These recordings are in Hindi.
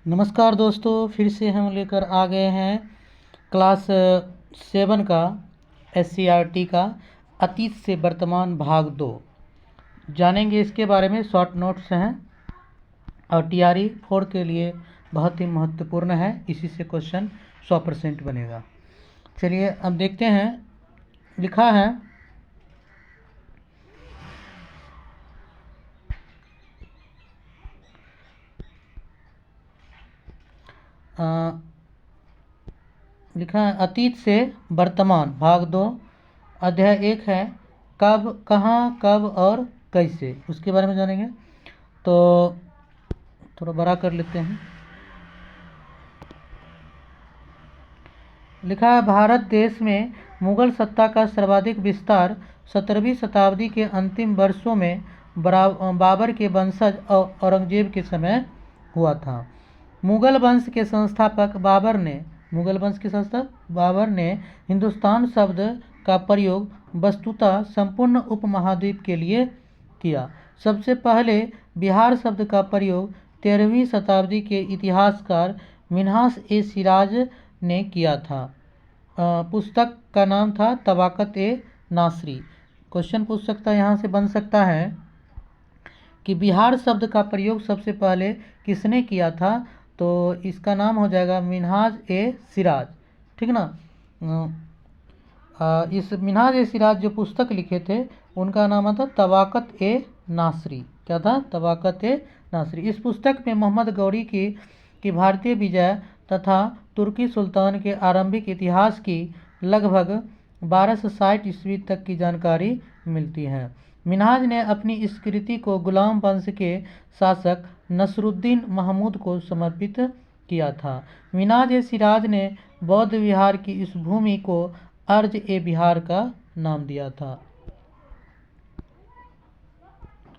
नमस्कार दोस्तों, फिर से हम लेकर आ गए हैं क्लास 7 का SCRT का अतीत से वर्तमान भाग 2। जानेंगे इसके बारे में। शॉर्ट नोट्स हैं और TRE 4 के लिए बहुत ही महत्वपूर्ण है। इसी से क्वेश्चन 100% बनेगा। चलिए अब देखते हैं। लिखा है अतीत से वर्तमान भाग 2 अध्याय 1 है कब, कहाँ, कब और कैसे, उसके बारे में जानेंगे। तो थोड़ा बड़ा कर लेते हैं। लिखा है भारत देश में मुगल सत्ता का सर्वाधिक विस्तार 17वीं शताब्दी के अंतिम वर्षों में बाबर के वंशज औरंगजेब के समय हुआ था। मुगल वंश के संस्थापक बाबर ने हिंदुस्तान शब्द का प्रयोग वस्तुतः संपूर्ण उपमहाद्वीप के लिए किया। सबसे पहले बिहार शब्द का प्रयोग 13वीं शताब्दी के इतिहासकार मिन्हाज-ए-सिराज ने किया था। पुस्तक का नाम था तबाकत-ए-नासरी। क्वेश्चन पूछ सकता है, यहाँ से बन सकता है कि बिहार शब्द का प्रयोग सबसे पहले किसने किया था, तो इसका नाम हो जाएगा मिन्हाज-ए-सिराज। ठीक ना। इस मिन्हाज-ए-सिराज जो पुस्तक लिखे थे उनका नाम था तबाकत-ए-नासरी। क्या था? तबाकत-ए-नासरी। इस पुस्तक में मोहम्मद गौरी की भारतीय विजय तथा तुर्की सुल्तान के आरंभिक इतिहास की लगभग 1260 ईस्वी तक की जानकारी मिलती है। मिन्हाज ने अपनी इस कृति को गुलाम वंश के शासक नसरुद्दीन महमूद को समर्पित किया था। मिन्हाज-ए-सिराज ने बौद्ध विहार की इस भूमि को अर्ज-ए-बिहार का नाम दिया था।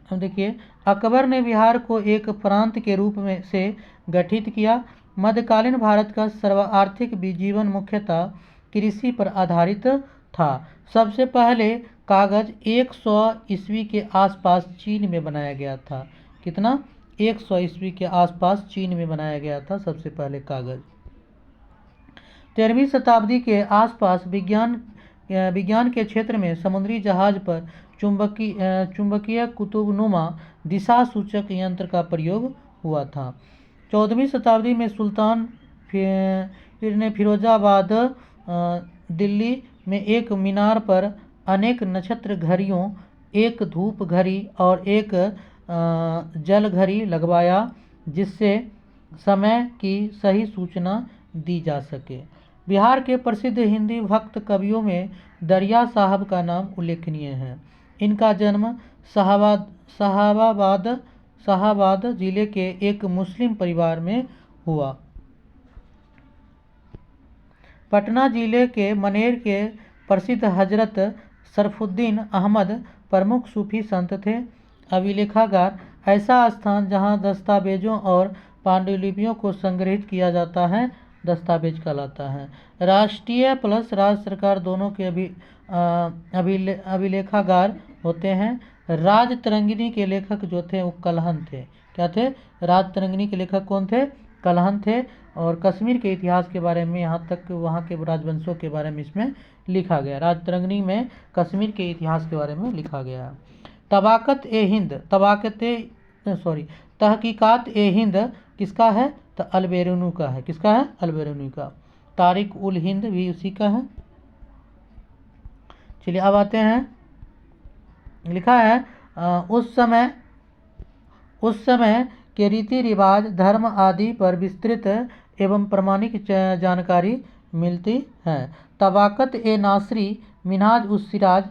अब देखिए, अकबर ने बिहार को एक प्रांत के रूप में से गठित किया। मध्यकालीन भारत का सर्वार्थिक जीवन मुख्यतः कृषि पर आधारित था। सबसे पहले कागज 100 ईस्वी के आसपास चीन में बनाया गया था। कितना? 100 ईस्वी के आसपास चीन में बनाया गया था सबसे पहले कागज। 13वीं शताब्दी के आसपास विज्ञान के क्षेत्र में समुद्री जहाज पर चुंबकीय कुतुबनुमा दिशा सूचक यंत्र का प्रयोग हुआ था। 14वीं शताब्दी में सुल्तान फिर ने फिरोजाबाद दिल्ली में एक मीनार पर अनेक नक्षत्र घड़ियों, एक धूप घड़ी और एक जल घड़ी लगवाया, जिससे समय की सही सूचना दी जा सके। बिहार के प्रसिद्ध हिंदी भक्त कवियों में दरिया साहब का नाम उल्लेखनीय है। इनका जन्म शाहाबाद जिले के एक मुस्लिम परिवार में हुआ। पटना जिले के मनेर के प्रसिद्ध हजरत शरफुद्दीन अहमद प्रमुख सूफी संत थे। अभिलेखागार ऐसा स्थान जहां दस्तावेजों और पांडुलिपियों को संग्रहित किया जाता है दस्तावेज कहलाता है। राष्ट्रीय प्लस राज्य सरकार दोनों के अभिलेखागार होते हैं। राजतरंगिणी के लेखक जो थे वो कलहन थे। क्या थे? राजतरंगिणी के लेखक कौन थे? कलहन थे। और कश्मीर के इतिहास के बारे में, यहाँ तक वहाँ के राजवंशों के बारे में इसमें लिखा गया। राजतरंगिणी में कश्मीर के इतिहास के बारे में लिखा गया है। तहकीकात-ए-हिंद किसका है? तो अलबेरुनी का है। किसका है? अलबेरुनी का। तारिक उल हिंद भी उसी का है। चलिए अब आते हैं। लिखा है उस समय के रीति रिवाज, धर्म आदि पर विस्तृत एवं प्रमाणिक जानकारी मिलती है। तबाकत-ए-नासरी मिन्हाज-उस-सिराज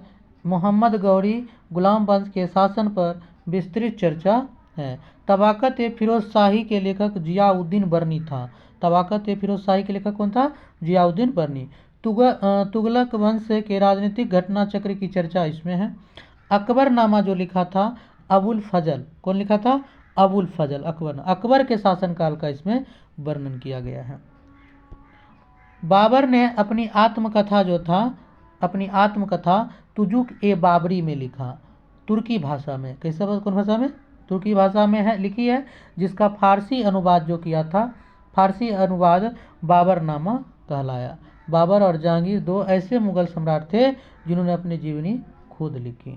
मोहम्मद गौरी गुलाम वंश के शासन पर विस्तृत चर्चा है। तबाकत-ए-फिरोज शाही के लेखक जियाउद्दीन बर्नी था। तबाकत-ए-फिरोज शाही के लेखक कौन था? जियाउद्दीन बर्नी। तुगलक वंश के राजनीतिक घटना चक्र की चर्चा इसमें है। अकबरनामा जो लिखा था अबुल फजल, कौन लिखा था? अबुल फजल अकबर के शासनकाल का इसमें वर्णन किया गया है। बाबर ने अपनी आत्मकथा तुजुक-ए-बाबरी में लिखा, तुर्की भाषा में। कैसा? कौन भाषा में? तुर्की भाषा में है, लिखी है, जिसका फारसी अनुवाद जो किया था फारसी अनुवाद बाबरनामा कहलाया। बाबर और जहांगीर दो ऐसे मुगल सम्राट थे जिन्होंने अपनी जीवनी खुद लिखी।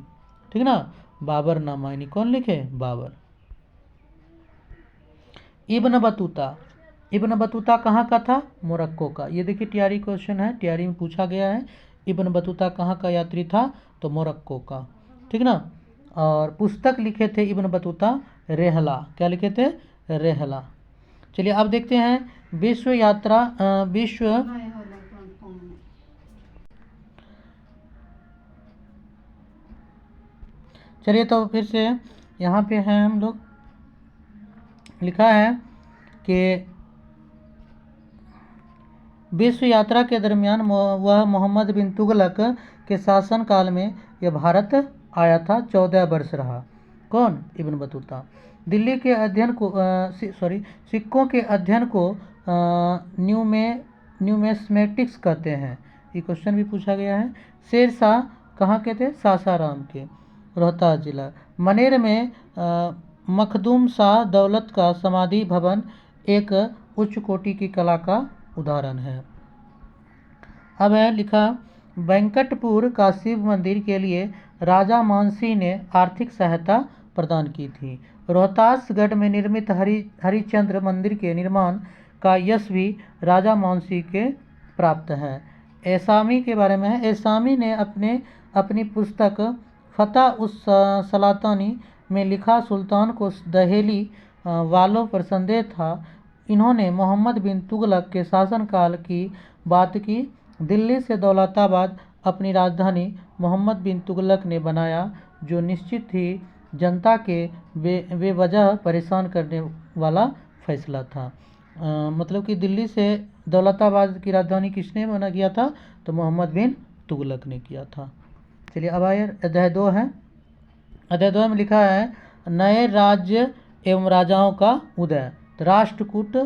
ठीक ना, बाबरनामा यानी कौन लिखे? Babur. Ibn Battuta, Ibn Battuta कहाँ का था? मोरक्को का। ये देखिए टीआरई क्वेश्चन है, टीआरई में पूछा गया है। इब्न बतूता कहाँ का यात्री था? तो मोरक्को का। ठीक ना। और पुस्तक लिखे थे इब्न बतूता रेहला। क्या लिखे थे? रेहला। चलिए अब देखते हैं विश्व यात्रा चलिए तो फिर से यहाँ पे हैं हम लोग, लिखा है कि विश्व यात्रा के दरमियान वह मोहम्मद बिन तुगलक के शासनकाल में यह भारत आया था, 14 वर्ष रहा। कौन? Ibn Battuta. दिल्ली के अध्ययन को सिक्कों के अध्ययन को न्यूमेस्मेटिक्स कहते हैं। ये क्वेश्चन भी पूछा गया है। शेर शाह कहाँ के थे? सासाराम के, रोहतास जिला। मनेर में मखदूम शाह दौलत का समाधि भवन एक उच्च कोटि की कला का उदाहरण है। अब है लिखा, वेंकटपुर का शिव मंदिर के लिए राजा मानसी ने आर्थिक सहायता प्रदान की थी। रोहतासगढ़ में निर्मित हरिश्चंद्र मंदिर के निर्माण का यश भी राजा मानसी के प्राप्त है। एसामी के बारे में है। एसामी ने अपनी पुस्तक फतह उस सलातानी में लिखा, सुल्तान को दहेली वालों पर संदेह था। इन्होंने मोहम्मद बिन तुगलक के शासनकाल की बात की। दिल्ली से दौलताबाद अपनी राजधानी मोहम्मद बिन तुगलक ने बनाया, जो निश्चित ही जनता के बेवजह परेशान करने वाला फैसला था। मतलब कि दिल्ली से दौलताबाद की राजधानी किसने बना किया था? तो मोहम्मद बिन तुगलक ने किया था। चलिए अब आइए अध्याय 2 है। अध्याय 2 में लिखा है, नए राज्य एवं राजाओं का उदय। राष्ट्रकूट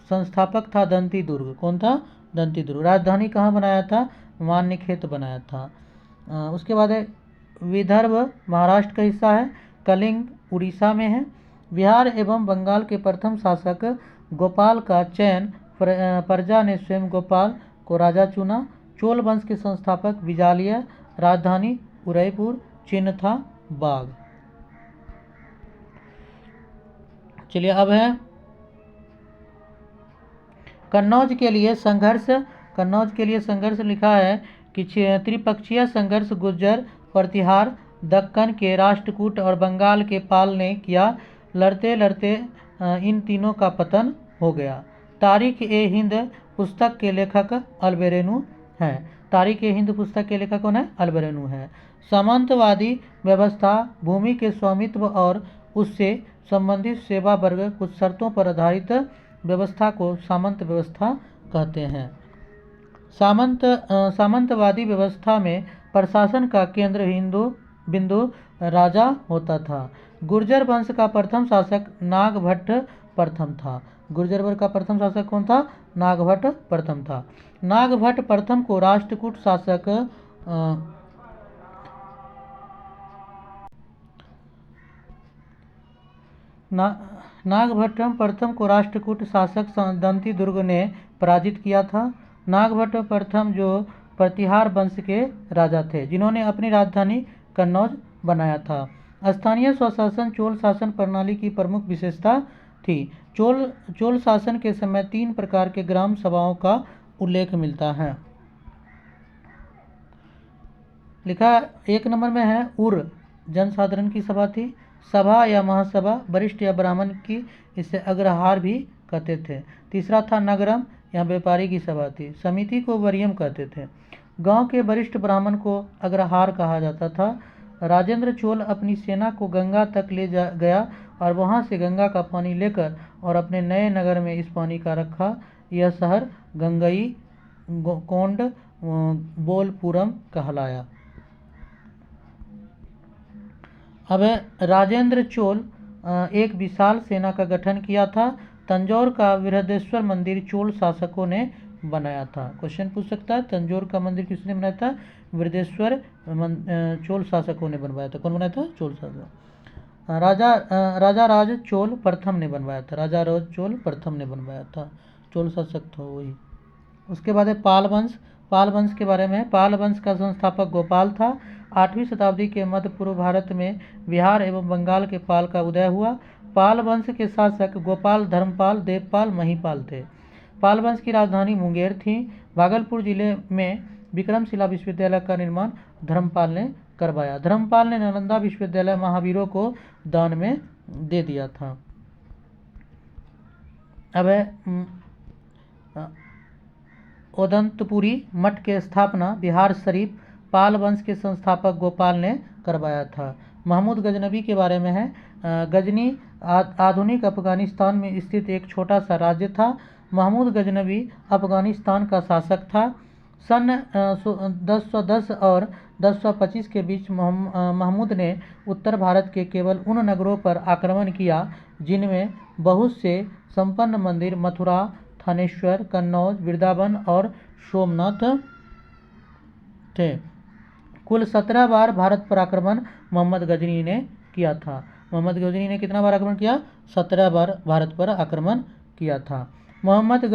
संस्थापक था दंती दुर्ग। कौन था? दंती दुर्ग। राजधानी कहाँ बनाया था? मान्यखेत बनाया था। उसके बाद है विदर्भ महाराष्ट्र का हिस्सा है, कलिंग उड़ीसा में है। बिहार एवं बंगाल के प्रथम शासक गोपाल का चयन प्रजा ने स्वयं गोपाल को राजा चुना। चोल वंश के संस्थापक विजालिया। राजधानी उदयपुर। चिन्ह था बाघ। चलिए अब है कन्नौज के लिए संघर्ष। कन्नौज के लिए संघर्ष लिखा है कि त्रिपक्षीय संघर्ष गुर्जर, प्रतिहार, दक्कन के राष्ट्रकूट और बंगाल के पाल ने किया। लड़ते लड़ते इन तीनों का पतन हो गया। तारीख ए हिंद पुस्तक के लेखक अल्बेरेनू हैं। तारीख ए हिंद पुस्तक के लेखक कौन है? अल्बेरेनू है। सामंतवादी व्यवस्था भूमि के स्वामित्व और उससे संबंधित सेवा वर्ग कुछ शर्तों पर आधारित व्यवस्था को सामंत व्यवस्था कहते हैं। सामंतवादी व्यवस्था में प्रशासन का केंद्र बिंदु राजा होता था। गुर्जर वंश का प्रथम शासक नागभट्ट प्रथम था। गुर्जर वंश का प्रथम शासक कौन था? नागभट्ट प्रथम था। नागभट्ट प्रथम को राष्ट्रकूट शासक नागभट्ट प्रथम को राष्ट्रकूट शासक दंती दुर्ग ने पराजित किया था। नागभट्ट प्रथम जो प्रतिहार वंश के राजा थे, जिन्होंने अपनी राजधानी कन्नौज बनाया था। स्थानीय स्वशासन चोल शासन प्रणाली की प्रमुख विशेषता थी। चोल शासन के समय 3 प्रकार के ग्राम सभाओं का उल्लेख मिलता है। लिखा 1 नंबर में है उर, जनसाधारण की सभा थी। सभा या महासभा, वरिष्ठ या ब्राह्मण की, इसे अग्रहार भी कहते थे। तीसरा था नगरम, यहाँ व्यापारी की सभा थी। समिति को वरियम कहते थे। गांव के वरिष्ठ ब्राह्मण को अग्रहार कहा जाता था। राजेंद्र चोल अपनी सेना को गंगा तक ले गया और वहां से गंगा का पानी लेकर और अपने नए नगर में इस पानी का रखा। यह शहर गंगई कोंड बोलपुरम कहलाया। अब राजेंद्र चोल एक विशाल सेना का गठन किया था। तंजौर का बृहदेश्वर मंदिर चोल शासकों ने बनाया था। क्वेश्चन पूछ सकता है, तंजौर का मंदिर किसने बनाया था? बृहदेश्वर चोल शासकों ने बनवाया था। कौन बनाया था? चोल शासक। राजा राज चोल प्रथम ने बनवाया था। राजा राज चोल प्रथम ने बनवाया था। चोल शासक था वही। उसके बाद है पाल वंश। पाल वंश के बारे में, पाल वंश का संस्थापक गोपाल था। 8वीं शताब्दी के मध्य पूर्व भारत में बिहार एवं बंगाल के पाल का उदय हुआ। पाल वंश के शासक गोपाल, धर्मपाल, देवपाल, महिपाल थे। पाल वंश की राजधानी मुंगेर थी। भागलपुर जिले में विक्रमशिला विश्वविद्यालय का निर्माण धर्मपाल ने करवाया। धर्मपाल ने नालंदा विश्वविद्यालय महावीरों को दान में दे दिया था। अब ओदंतपुरी मठ की स्थापना बिहार शरीफ पाल वंश के संस्थापक गोपाल ने करवाया था। महमूद गजनबी के बारे में है। गजनी आधुनिक अफगानिस्तान में स्थित एक छोटा सा राज्य था। महमूद गजनबी अफगानिस्तान का शासक था। सन 1010 और 1025 के बीच महमूद ने उत्तर भारत के केवल उन नगरों पर आक्रमण किया जिनमें बहुत से संपन्न मंदिर मथुरा, थानेश्वर, कन्नौज, वृंदावन और सोमनाथ थे। कुल 17 बार भारत पर आक्रमण मोहम्मद गजनी ने किया था। मोहम्मद गजनी ने कितना बार आक्रमण किया? 17 बार भारत पर आक्रमण किया था। मोहम्मद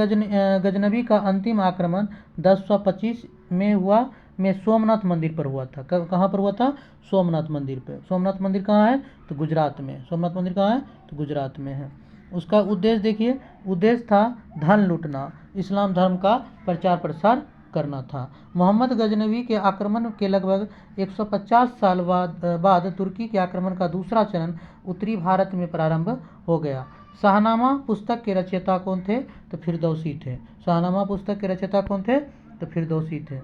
गजनबी का अंतिम आक्रमण 1025 में हुआ, में सोमनाथ मंदिर पर हुआ था। कहाँ पर हुआ था? सोमनाथ मंदिर पर। सोमनाथ मंदिर कहाँ है? तो गुजरात में। सोमनाथ मंदिर कहाँ है? तो गुजरात में है। उसका उद्देश्य देखिए, उद्देश्य था धन लूटना, इस्लाम धर्म का प्रचार प्रसार करना था। मोहम्मद गजनवी के आक्रमण के लगभग 150 साल बाद तुर्की के आक्रमण का दूसरा चरण उत्तरी भारत में प्रारंभ हो गया। शाहनामा पुस्तक के रचयिता कौन थे? तो फिरदौसी थे। शाहनामा पुस्तक के रचयिता कौन थे? तो फिरदौसी थे।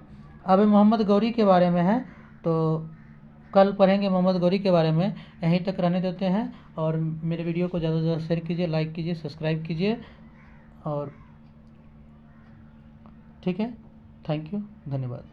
अब मोहम्मद गौरी के बारे में है, तो कल पढ़ेंगे मोहम्मद गौरी के बारे में। यहीं तक रहने देते हैं और मेरे वीडियो को ज़्यादा से ज़्यादा शेयर कीजिए, लाइक कीजिए, सब्सक्राइब कीजिए और ठीक है। थैंक यू, धन्यवाद।